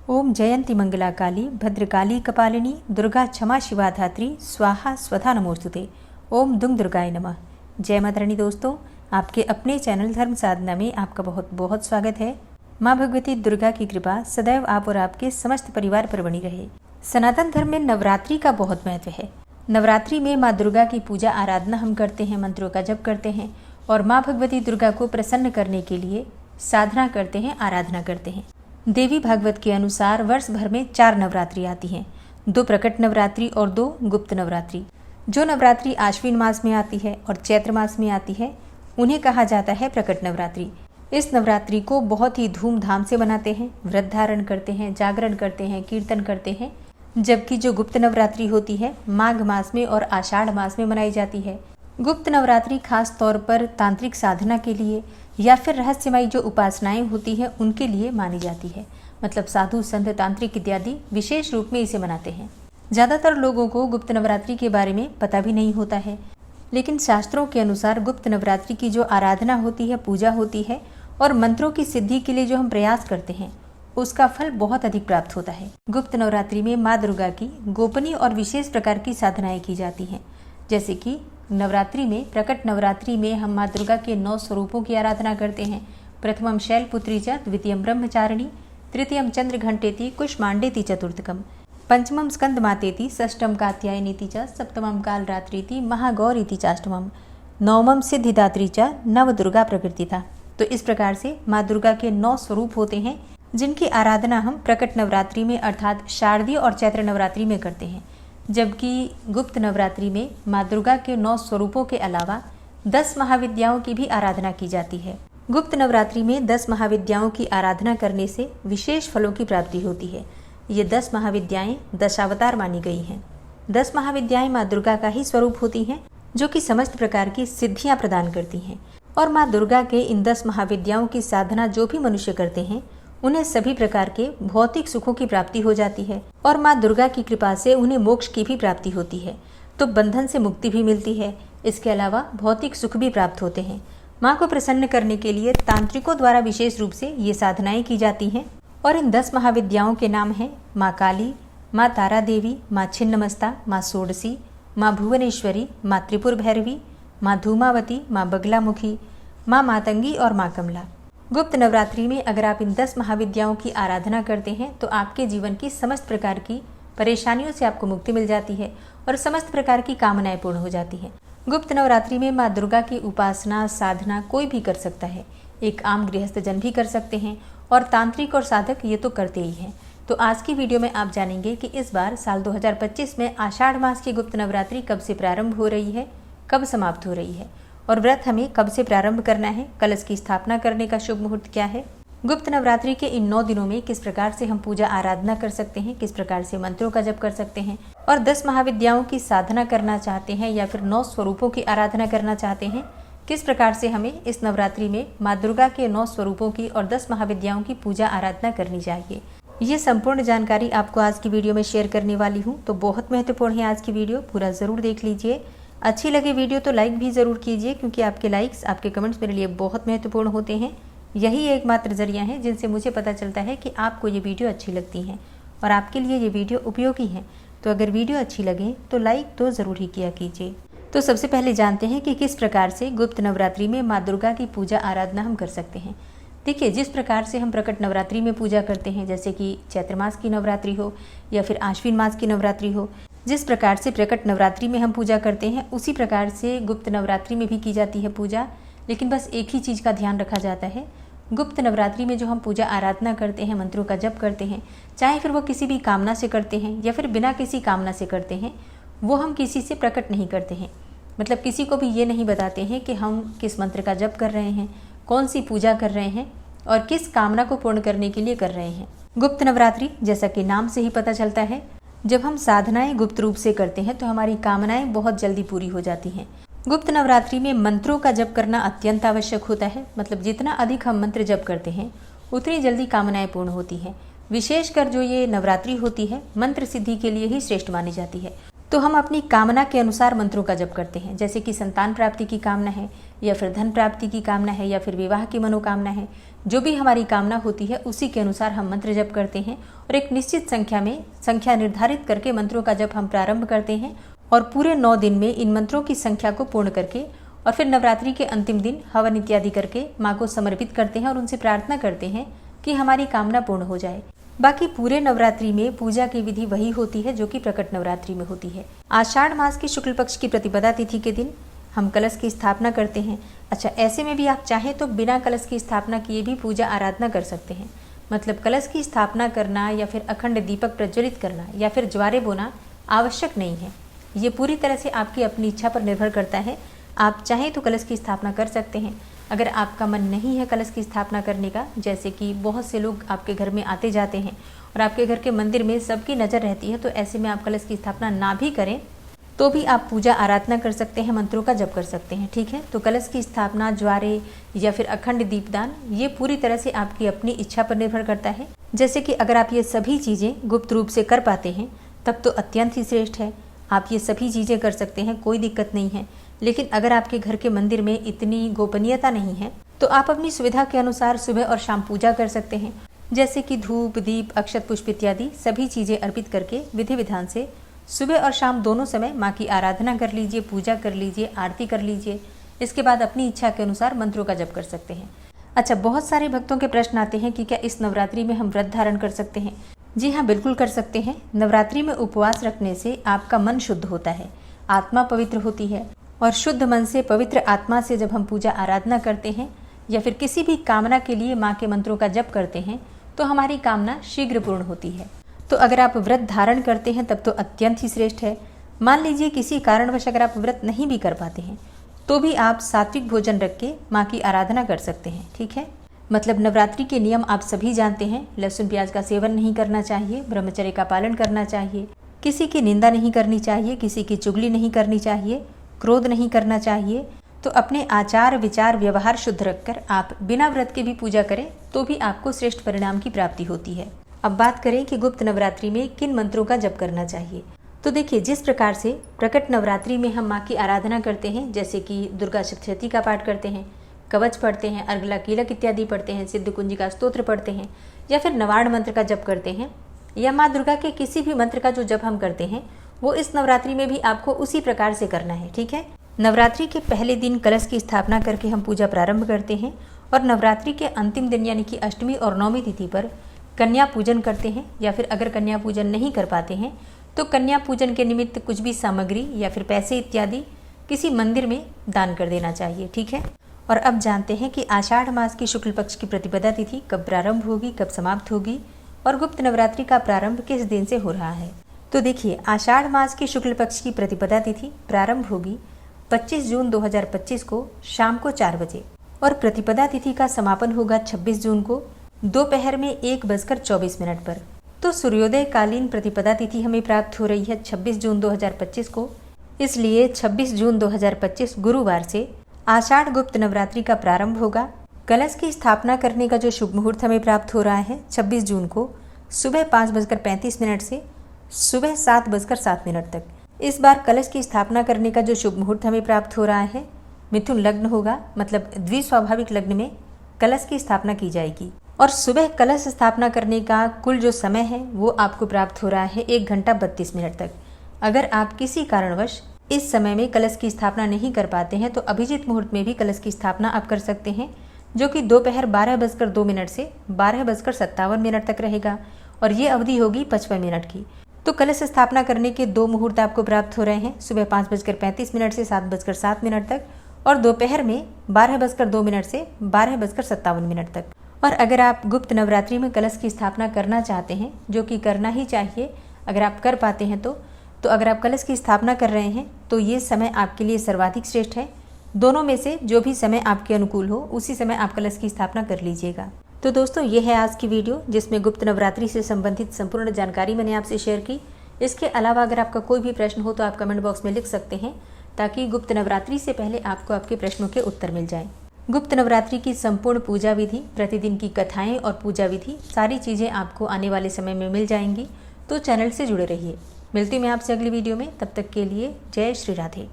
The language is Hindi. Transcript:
ओम जयंती मंगला काली भद्रकाली कपालिनी दुर्गा क्षमा शिवा धात्री स्वाहा स्वधा नमोस्तुते। ओम दुंग दुर्गाय नमः। जय माता रानी। दोस्तों, आपके अपने चैनल धर्म साधना में आपका बहुत बहुत स्वागत है। माँ भगवती दुर्गा की कृपा सदैव आप और आपके समस्त परिवार पर बनी रहे। सनातन धर्म में नवरात्रि का बहुत महत्व है। नवरात्रि में माँ दुर्गा की पूजा आराधना हम करते हैं, मंत्रों का जप करते हैं और माँ भगवती दुर्गा को प्रसन्न करने के लिए साधना करते हैं, आराधना करते हैं। देवी भागवत के अनुसार वर्ष भर में 4 नवरात्रि आती हैं, 2 प्रकट नवरात्रि और 2 गुप्त नवरात्रि। जो नवरात्रि आश्विन मास में आती है और चैत्र मास में आती है उन्हें कहा जाता है प्रकट नवरात्रि। इस नवरात्रि को बहुत ही धूमधाम से मनाते हैं, व्रत धारण करते हैं, जागरण करते हैं, कीर्तन करते हैं। जबकि जो गुप्त नवरात्रि होती है माघ मास में और आषाढ़ मास में मनाई जाती है। गुप्त नवरात्रि खास तौर पर तांत्रिक साधना के लिए या फिर रहस्यमयी जो उपासनाएं होती हैं उनके लिए मानी जाती है। मतलब साधु संत तांत्रिक इत्यादि विशेष रूप में इसे मनाते हैं। ज़्यादातर लोगों को गुप्त नवरात्रि के बारे में पता भी नहीं होता है, लेकिन शास्त्रों के अनुसार गुप्त नवरात्रि की जो आराधना होती है, पूजा होती है और मंत्रों की सिद्धि के लिए जो हम प्रयास करते हैं उसका फल बहुत अधिक प्राप्त होता है। गुप्त नवरात्रि में माँ दुर्गा की गोपनीय और विशेष प्रकार की साधनाएं की जाती हैं। जैसे कि नवरात्रि में, प्रकट नवरात्रि में हम माँ दुर्गा के 9 स्वरूपों की आराधना करते हैं। प्रथमम शैलपुत्री च, द्वितीयम ब्रह्मचारिणी, तृतीयम चंद्र घंटेति कुष्मांडेति चतुर्थकम, पंचमम स्कंद मातेति, षष्ठम कात्यायनीति च, सप्तमम कालरात्रीति, महागौरीति चाष्टमम, नवमम सिद्धिदात्री च, नव दुर्गा प्रकृतिता। तो इस प्रकार से माँ दुर्गा के 9 स्वरूप होते हैं जिनकी आराधना हम प्रकट नवरात्रि में अर्थात शारदीय और चैत्र नवरात्रि में करते हैं। जबकि गुप्त नवरात्रि में माँ दुर्गा के 9 स्वरूपों के अलावा 10 महाविद्याओं की भी आराधना की जाती है। गुप्त नवरात्रि में 10 महाविद्याओं की आराधना करने से विशेष फलों की प्राप्ति होती है। ये 10 महाविद्याएं दशावतार मानी गई हैं। 10 महाविद्याएं माँ दुर्गा का ही स्वरूप होती हैं जो कि समस्त प्रकार की सिद्धियां प्रदान करती हैं। और माँ दुर्गा के इन 10 महाविद्याओं की साधना जो भी मनुष्य करते हैं उन्हें सभी प्रकार के भौतिक सुखों की प्राप्ति हो जाती है और माँ दुर्गा की कृपा से उन्हें मोक्ष की भी प्राप्ति होती है। तो बंधन से मुक्ति भी मिलती है। इसके अलावा भौतिक सुख भी प्राप्त होते हैं। माँ को प्रसन्न करने के लिए तांत्रिकों द्वारा विशेष रूप से ये साधनाएं की जाती हैं। और इन 10 महाविद्याओं के नाम हैं माँ काली, माँ तारा देवी, माँ छिन्नमस्ता, माँ षोडशी, माँ भुवनेश्वरी, माँ त्रिपुर भैरवी, माँ धूमावती, माँ बगलामुखी, माँ मातंगी और माँ कमला। गुप्त नवरात्रि में अगर आप इन 10 महाविद्याओं की आराधना करते हैं तो आपके जीवन की समस्त प्रकार की परेशानियों से आपको मुक्ति मिल जाती है और समस्त प्रकार की कामनाएं पूर्ण हो जाती हैं। गुप्त नवरात्रि में माँ दुर्गा की उपासना साधना कोई भी कर सकता है। एक आम गृहस्थ जन भी कर सकते हैं और तांत्रिक और साधक ये तो करते ही हैं। तो आज की वीडियो में आप जानेंगे कि इस बार साल 2025 में आषाढ़ मास की गुप्त नवरात्रि कब से प्रारंभ हो रही है, कब समाप्त हो रही है और व्रत हमें कब से प्रारंभ करना है, कलश की स्थापना करने का शुभ मुहूर्त क्या है, गुप्त नवरात्रि के इन 9 दिनों में किस प्रकार से हम पूजा आराधना कर सकते हैं, किस प्रकार से मंत्रों का जप कर सकते हैं और 10 महाविद्याओं की साधना करना चाहते हैं या फिर 9 स्वरूपों की आराधना करना चाहते हैं, किस प्रकार से हमें इस नवरात्रि में माँ दुर्गा के 9 स्वरूपों की और 10 महाविद्याओं की पूजा आराधना करनी चाहिए। ये संपूर्ण जानकारी आपको आज की वीडियो में शेयर करने वाली हूँ। तो बहुत महत्वपूर्ण है आज की वीडियो, पूरा ज़रूर देख लीजिए। अच्छी लगे वीडियो तो लाइक भी ज़रूर कीजिए क्योंकि आपके लाइक्स, आपके कमेंट्स मेरे लिए बहुत महत्वपूर्ण होते हैं। यही एकमात्र जरिया है जिनसे मुझे पता चलता है कि आपको ये वीडियो अच्छी लगती हैं और आपके लिए ये वीडियो उपयोगी है। तो अगर वीडियो अच्छी लगे तो लाइक तो ज़रूर ही किया कीजिए। तो सबसे पहले जानते हैं कि किस प्रकार से गुप्त नवरात्रि में माँ दुर्गा की पूजा आराधना हम कर सकते हैं। देखिए, जिस प्रकार से हम प्रकट नवरात्रि में पूजा करते हैं, जैसे कि चैत्र मास की नवरात्रि हो या फिर आश्विन मास की नवरात्रि हो, जिस प्रकार से प्रकट नवरात्रि में हम पूजा करते हैं उसी प्रकार से गुप्त नवरात्रि में भी की जाती है पूजा। लेकिन बस एक ही चीज़ का ध्यान रखा जाता है, गुप्त नवरात्रि में जो हम पूजा आराधना करते हैं, मंत्रों का जप करते हैं, चाहे फिर वो किसी भी कामना से करते हैं या फिर बिना किसी कामना से करते हैं, वो हम किसी से प्रकट नहीं करते हैं। मतलब किसी को भी ये नहीं बताते हैं कि हम किस मंत्र का जप कर रहे हैं, कौन सी पूजा कर रहे हैं और किस कामना को पूर्ण करने के लिए कर रहे हैं। गुप्त नवरात्रि, जैसा कि नाम से ही पता चलता है, जब हम साधनाएं गुप्त रूप से करते हैं तो हमारी कामनाएं बहुत जल्दी पूरी हो जाती हैं। गुप्त नवरात्रि में मंत्रों का जप करना अत्यंत आवश्यक होता है। मतलब जितना अधिक हम मंत्र जप करते हैं उतनी जल्दी कामनाएं पूर्ण होती हैं। विशेषकर जो ये नवरात्रि होती है मंत्र सिद्धि के लिए ही श्रेष्ठ मानी जाती है। तो हम अपनी कामना के अनुसार मंत्रों का जप करते हैं, जैसे कि संतान प्राप्ति की कामना है या फिर धन प्राप्ति की कामना है या फिर विवाह की मनोकामना है। जो भी हमारी कामना होती है उसी के अनुसार हम मंत्र जप करते हैं और एक निश्चित संख्या निर्धारित करके मंत्रों का जप हम प्रारंभ करते हैं और पूरे 9 दिन में इन मंत्रों की संख्या को पूर्ण करके और फिर नवरात्रि के अंतिम दिन हवन इत्यादि करके माँ को समर्पित करते हैं और उनसे प्रार्थना करते हैं कि हमारी कामना पूर्ण हो जाए। बाकी पूरे नवरात्रि में पूजा की विधि वही होती है जो कि प्रकट नवरात्रि में होती है। आषाढ़ मास की शुक्ल पक्ष की प्रतिपदा तिथि के दिन हम कलश की स्थापना करते हैं। अच्छा, ऐसे में भी आप चाहें तो बिना कलश की स्थापना किए भी पूजा आराधना कर सकते हैं। मतलब कलश की स्थापना करना या फिर अखंड दीपक प्रज्वलित करना या फिर ज्वारे बोना आवश्यक नहीं है। ये पूरी तरह से आपकी अपनी इच्छा पर निर्भर करता है। आप चाहें तो कलश की स्थापना कर सकते हैं। अगर आपका मन नहीं है कलश की स्थापना करने का, जैसे कि बहुत से लोग आपके घर में आते जाते हैं और आपके घर के मंदिर में सबकी नज़र रहती है, तो ऐसे में आप कलश की स्थापना ना भी करें तो भी आप पूजा आराधना कर सकते हैं, मंत्रों का जप कर सकते हैं। ठीक है, तो कलश की स्थापना, ज्वारे या फिर अखंड दीपदान, ये पूरी तरह से आपकी अपनी इच्छा पर निर्भर करता है। जैसे कि अगर आप ये सभी चीज़ें गुप्त रूप से कर पाते हैं तब तो अत्यंत ही श्रेष्ठ है। आप ये सभी चीज़ें कर सकते हैं, कोई दिक्कत नहीं है। लेकिन अगर आपके घर के मंदिर में इतनी गोपनीयता नहीं है तो आप अपनी सुविधा के अनुसार सुबह और शाम पूजा कर सकते हैं, जैसे कि धूप, दीप, अक्षत पुष्प इत्यादि सभी चीज़ें अर्पित करके विधि विधान से सुबह और शाम दोनों समय माँ की आराधना कर लीजिए, पूजा कर लीजिए, आरती कर लीजिए। इसके बाद अपनी इच्छा के अनुसार मंत्रों का जप कर सकते हैं। अच्छा, बहुत सारे भक्तों के प्रश्न आते हैं कि क्या इस नवरात्रि में हम व्रत धारण कर सकते हैं। जी हाँ, बिल्कुल कर सकते हैं। नवरात्रि में उपवास रखने से आपका मन शुद्ध होता है, आत्मा पवित्र होती है और शुद्ध मन से, पवित्र आत्मा से जब हम पूजा आराधना करते हैं या फिर किसी भी कामना के लिए माँ के मंत्रों का जप करते हैं तो हमारी कामना शीघ्र पूर्ण होती है। तो अगर आप व्रत धारण करते हैं तब तो अत्यंत ही श्रेष्ठ है। मान लीजिए किसी कारणवश अगर आप व्रत नहीं भी कर पाते हैं तो भी आप सात्विक भोजन रख के माँ की आराधना कर सकते हैं। ठीक है, मतलब नवरात्रि के नियम आप सभी जानते हैं। लहसुन प्याज का सेवन नहीं करना चाहिए, ब्रह्मचर्य का पालन करना चाहिए, किसी की निंदा नहीं करनी चाहिए, किसी की चुगली नहीं करनी चाहिए, क्रोध नहीं करना चाहिए। तो अपने आचार, विचार, व्यवहार शुद्ध रखकर आप बिना व्रत के भी पूजा करें तो भी आपको श्रेष्ठ परिणाम की प्राप्ति होती है। अब बात करें कि गुप्त नवरात्रि में किन मंत्रों का जप करना चाहिए। तो देखिए, जिस प्रकार से प्रकट नवरात्रि में हम माँ की आराधना करते हैं, जैसे कि दुर्गा सप्तशती का पाठ करते हैं, कवच पढ़ते हैं, अर्गला कीलक इत्यादि पढ़ते हैं, सिद्ध कुंजिका स्तोत्र पढ़ते हैं या फिर नवार्ण मंत्र का जप करते हैं या माँ दुर्गा के किसी भी मंत्र का जो जप हम करते हैं वो इस नवरात्रि में भी आपको उसी प्रकार से करना है। ठीक है, नवरात्रि के पहले दिन कलश की स्थापना करके हम पूजा प्रारंभ करते हैं और नवरात्रि के अंतिम दिन यानी कि अष्टमी और नवमी तिथि पर कन्या पूजन करते हैं या फिर अगर कन्या पूजन नहीं कर पाते हैं तो कन्या पूजन के निमित्त कुछ भी सामग्री या फिर पैसे इत्यादि किसी मंदिर में दान कर देना चाहिए। ठीक है, और अब जानते हैं कि आषाढ़ मास की शुक्ल पक्ष की प्रतिपदा तिथि कब प्रारंभ होगी, कब समाप्त होगी और गुप्त नवरात्रि का प्रारंभ किस दिन से हो रहा है। तो देखिए, आषाढ़ मास की शुक्ल पक्ष की प्रतिपदा तिथि प्रारंभ होगी 25 जून 2025 को शाम को 4 बजे और प्रतिपदा तिथि का समापन होगा 26 जून को दोपहर में 1:24 पर। तो सूर्योदय कालीन प्रतिपदा तिथि हमें प्राप्त हो रही है 26 जून 2025 को, इसलिए 26 जून 2025 गुरुवार से आषाढ़ गुप्त नवरात्रि का प्रारंभ होगा। कलश की स्थापना करने का जो शुभ मुहूर्त हमें प्राप्त हो रहा है 26 जून को सुबह 5:35 से सुबह 7:07 तक। इस बार कलश की स्थापना करने का जो शुभ मुहूर्त हमें प्राप्त हो रहा है मिथुन लग्न होगा, मतलब द्विस्वाभाविक लग्न में कलश की स्थापना की जाएगी और सुबह कलश स्थापना करने का कुल जो समय है वो आपको प्राप्त हो रहा है 1:32 तक। अगर आप किसी कारणवश इस समय में कलश की स्थापना नहीं कर पाते हैं तो अभिजीत मुहूर्त में भी कलश की स्थापना आप कर सकते हैं, जो कि दोपहर 12:02 से 12:57 तक रहेगा और ये अवधि होगी 55 मिनट की। तो कलश स्थापना करने के 2 मुहूर्त आपको प्राप्त हो रहे हैं, सुबह 5:35 से 7:07 तक और दोपहर में 12:02 से 12:57 तक। और अगर आप गुप्त नवरात्रि में कलश की स्थापना करना चाहते हैं, जो कि करना ही चाहिए अगर आप कर पाते हैं तो अगर आप कलश की स्थापना कर रहे हैं तो ये समय आपके लिए सर्वाधिक श्रेष्ठ है। दोनों में से जो भी समय आपके अनुकूल हो उसी समय आप कलश की स्थापना कर लीजिएगा। तो दोस्तों, ये है आज की वीडियो जिसमें गुप्त नवरात्रि से संबंधित संपूर्ण जानकारी मैंने आपसे शेयर की। इसके अलावा अगर आपका कोई भी प्रश्न हो तो आप कमेंट बॉक्स में लिख सकते हैं, ताकि गुप्त नवरात्रि से पहले आपको आपके प्रश्नों के उत्तर मिल जाएं। गुप्त नवरात्रि की संपूर्ण पूजा विधि, प्रतिदिन की कथाएं और पूजा विधि, सारी चीज़ें आपको आने वाले समय में मिल जाएंगी। तो चैनल से जुड़े रहिए। मिलती मैं आपसे अगली वीडियो में, तब तक के लिए जय श्री राधे।